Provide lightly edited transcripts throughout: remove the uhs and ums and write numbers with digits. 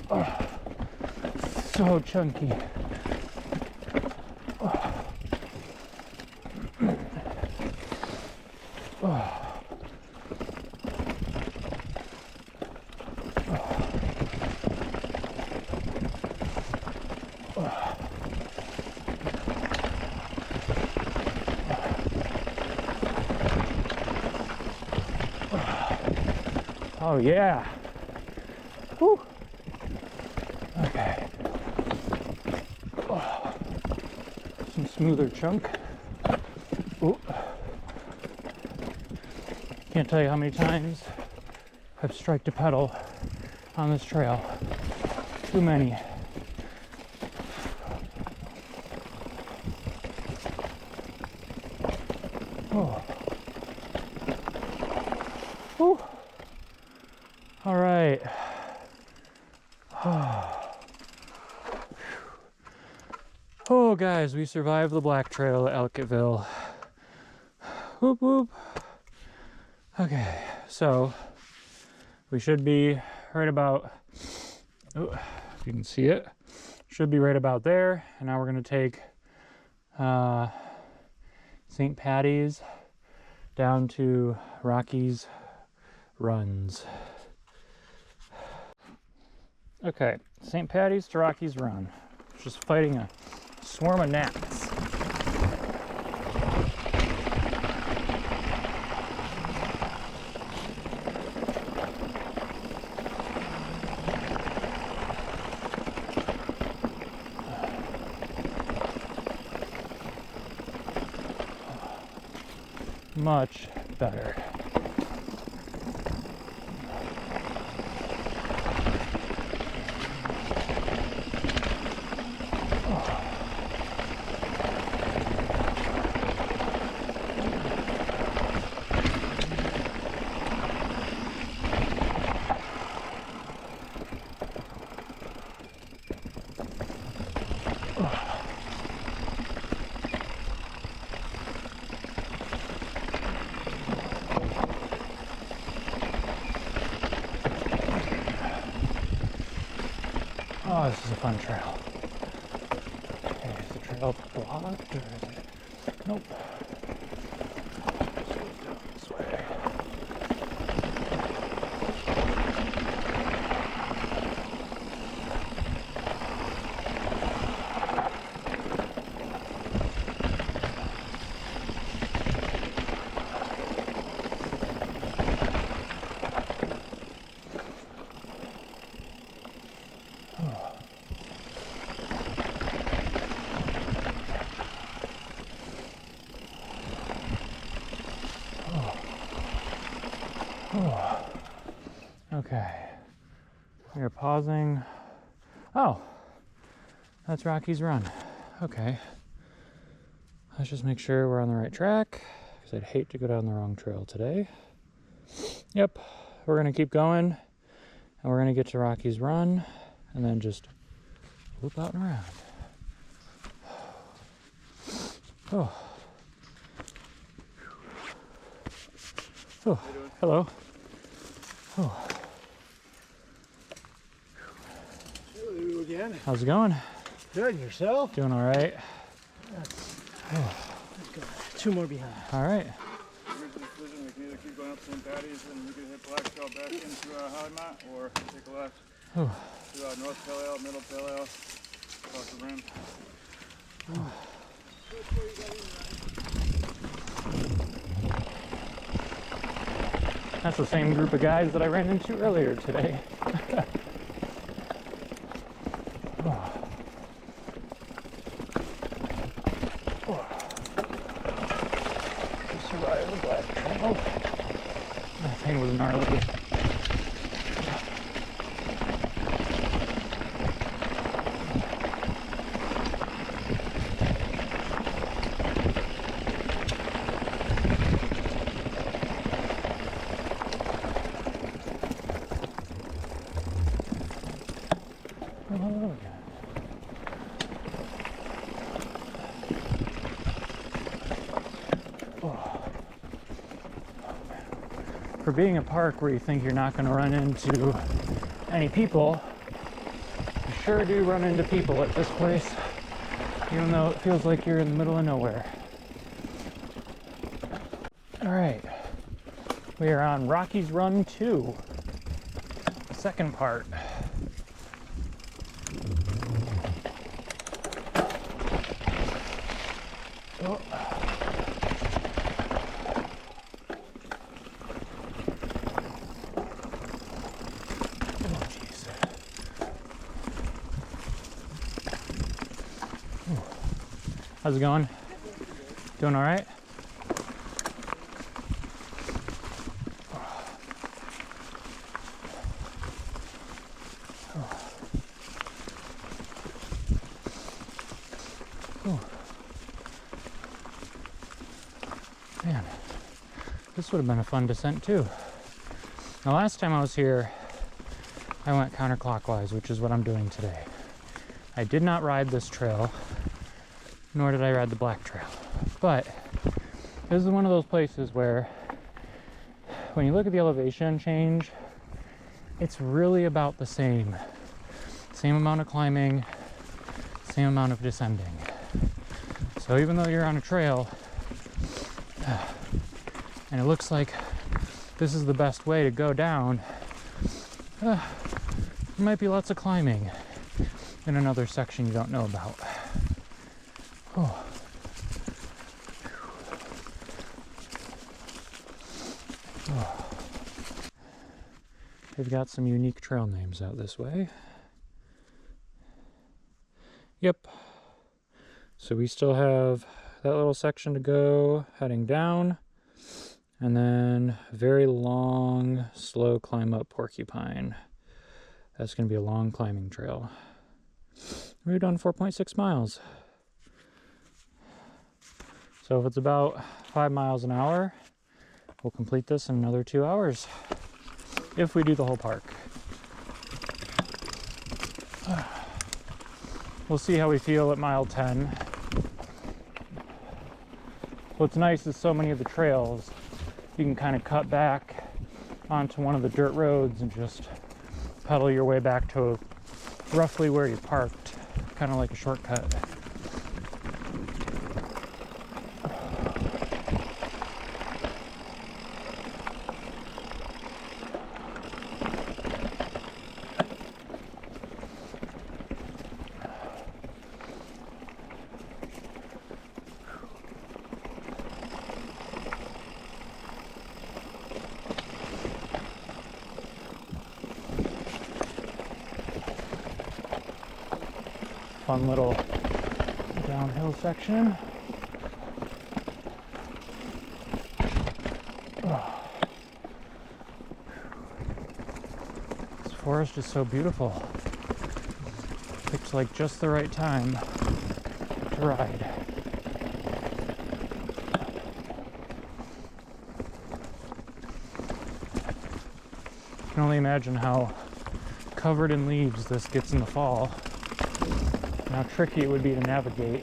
Oh, so chunky. Oh. Oh. Oh yeah. Whew. Okay. Oh. Some smoother chunk. Ooh. Can't tell you how many times I've striked a pedal on this trail. Too many. Oh. Whew. All right. Oh, guys, we survived the Black Trail at Ellicottville. Whoop, whoop. Okay, so we should be right about, oh, if you can see it, should be right about there. And now we're going to take St. Paddy's down to Rocky's Runs. Okay, St. Paddy's to Rocky's Run. Just fighting a swarm of gnats. Much better. Oh, this is a fun trail. Okay, is the trail blocked or is it? Nope. Just goes down this way. Okay, we're pausing. Oh, that's Rocky's Run. Okay, let's just make sure we're on the right track, because I'd hate to go down the wrong trail today. Yep, we're gonna keep going, and we're gonna get to Rocky's Run, and then just loop out and around. Oh. Oh, hello. Oh. Hello again. How's it going? Good, yourself? Doing all right. That's good. Two more behind. All right. Here's the decision. We can either keep going up St. Paddy's and we can hit Black Trail back into Highmont, or take a left to North Pale Ale, Middle Pale Ale, across the rim. That's the same group of guys that I ran into earlier today. Survive the Black Trail. That thing was gnarly. For being a park where you think you're not going to run into any people, sure do run into people at this place, even though it feels like you're in the middle of nowhere. All right, we are on Rocky's Run 2, the second part. Oh. How's it going? Doing all right? Man, this would have been a fun descent too. The last time I was here, I went counterclockwise, which is what I'm doing today. I did not ride this trail, nor did I ride the black trail. But this is one of those places where when you look at the elevation change, it's really about the same. Same amount of climbing, same amount of descending. So even though you're on a trail, and it looks like this is the best way to go down, there might be lots of climbing in another section you don't know about. Oh. Oh. They've got some unique trail names out this way. Yep. So we still have that little section to go heading down, and then a very long, slow climb up Porcupine. That's going to be a long climbing trail. We've done 4.6 miles. So if it's about 5 miles an hour, we'll complete this in another 2 hours, if we do the whole park. We'll see how we feel at mile 10. What's nice is so many of the trails, you can kind of cut back onto one of the dirt roads and just pedal your way back to roughly where you parked, kind of like a shortcut. Fun little downhill section. Oh. This forest is so beautiful. It's like just the right time to ride. I can only imagine how covered in leaves this gets in the fall. How tricky it would be to navigate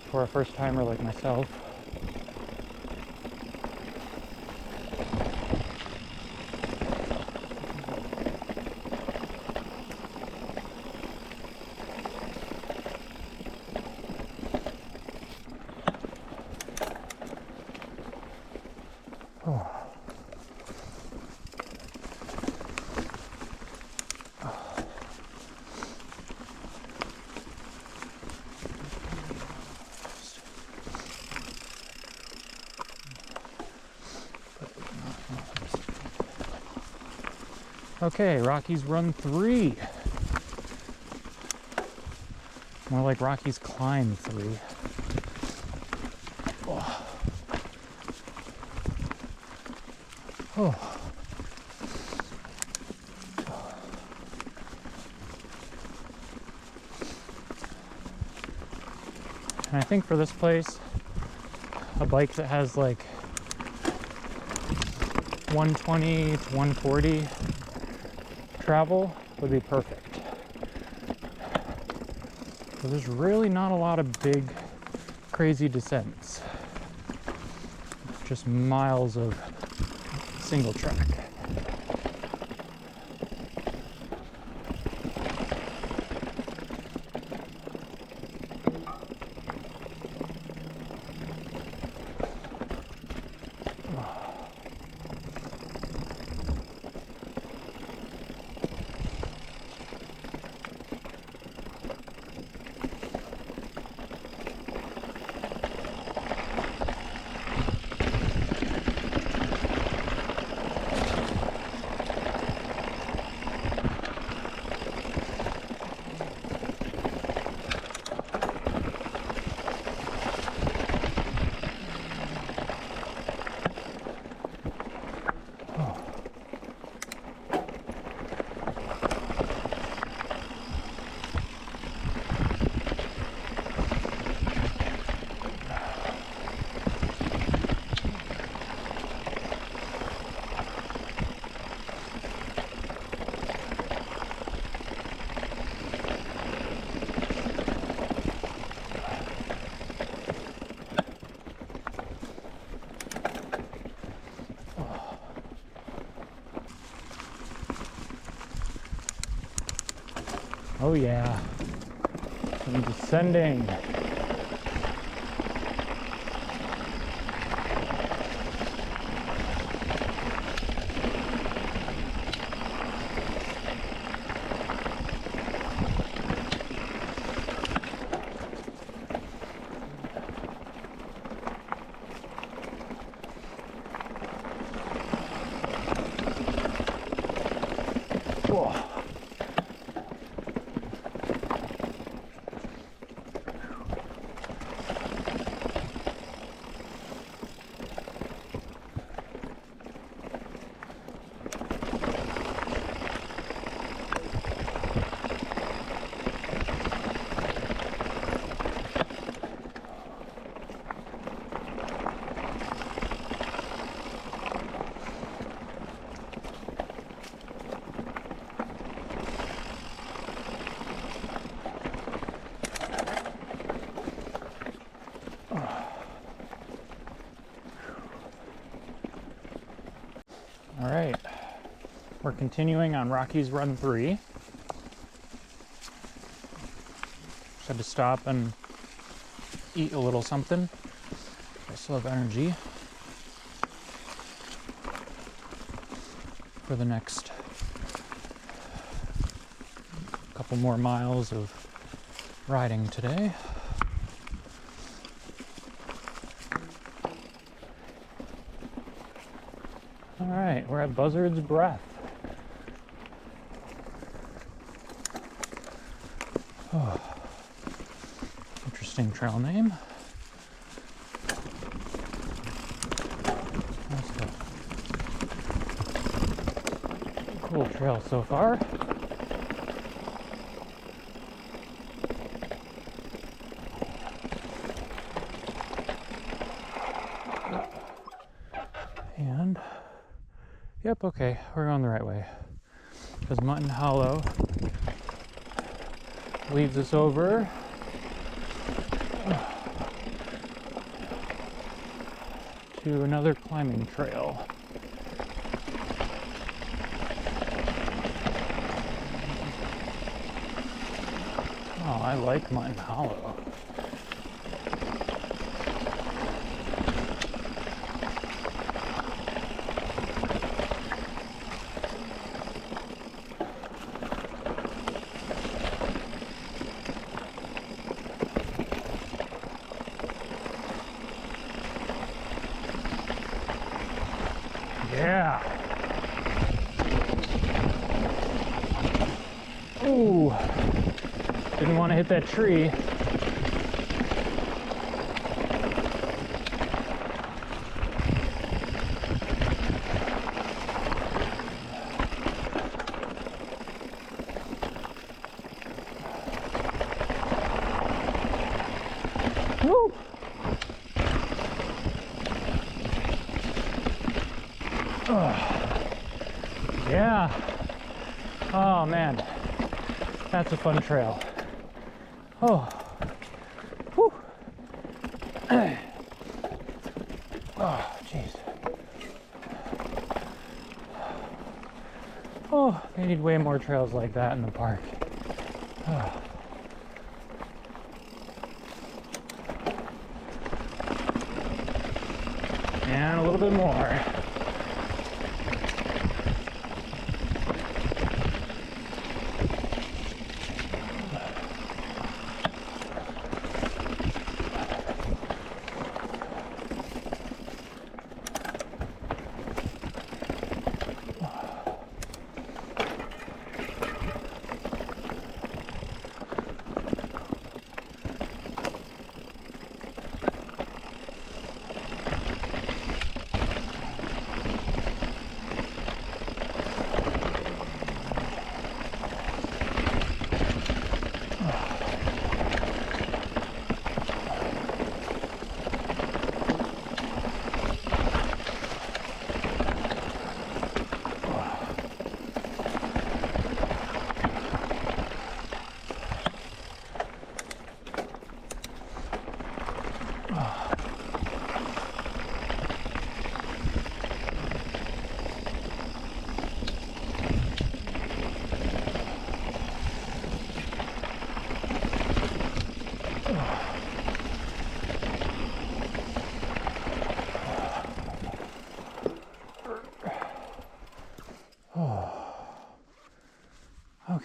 for a first timer like myself. Oh. Okay, Rocky's Run 3. More like Rocky's Climb 3. Oh. Oh. And I think for this place, a bike that has like 120 to 140 travel would be perfect. So there's really not a lot of big, crazy descents. Just miles of single track. Oh yeah. I'm descending. Whoa. All right, we're continuing on Rocky's Run 3. Just had to stop and eat a little something. I still have energy for the next couple more miles of riding today. All right, we're at Buzzard's Breath. Oh, interesting trail name. That's a cool trail so far. And yep, okay, we're going the right way. Because Mutton Hollow leads us over to another climbing trail. Oh, I like Mutton Hollow. Yeah. Ooh. Didn't want to hit that tree. Woo. Yeah. Oh man, that's a fun trail. Oh. Whew. Oh, jeez. Oh, they need way more trails like that in the park. Oh. And a little bit more.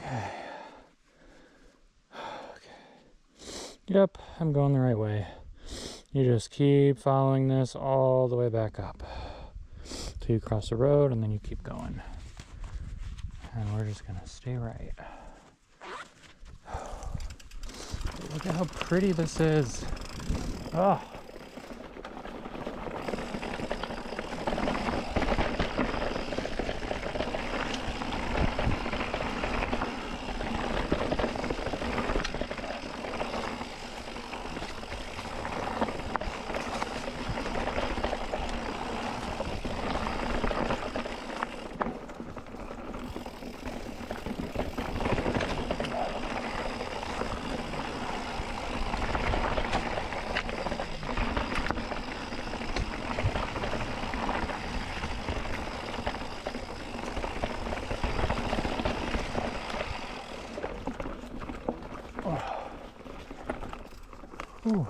Okay. Yep, I'm going the right way. You just keep following this all the way back up till you cross the road, and then you keep going. And we're just gonna stay right. Look at how pretty this is. Oh. Ooh.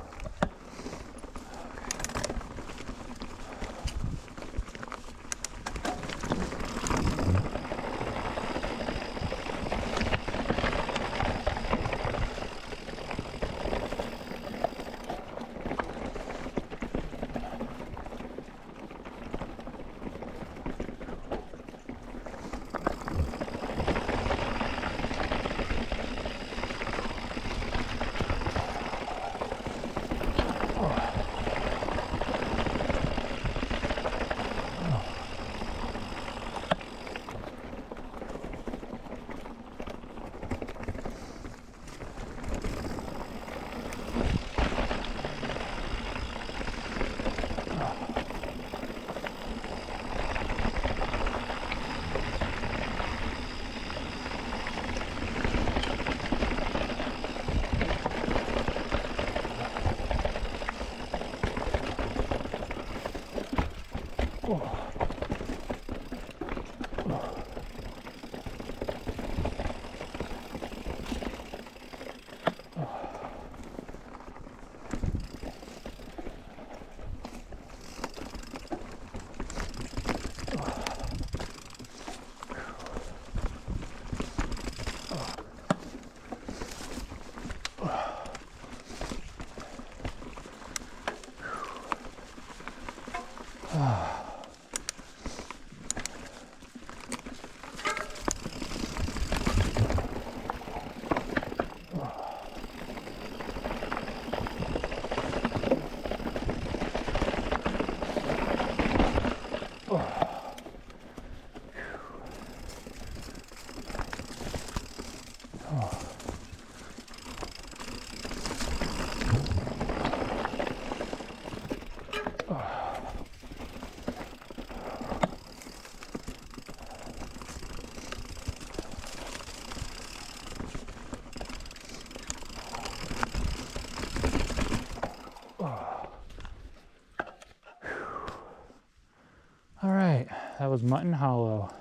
All right, that was Mutton Hollow.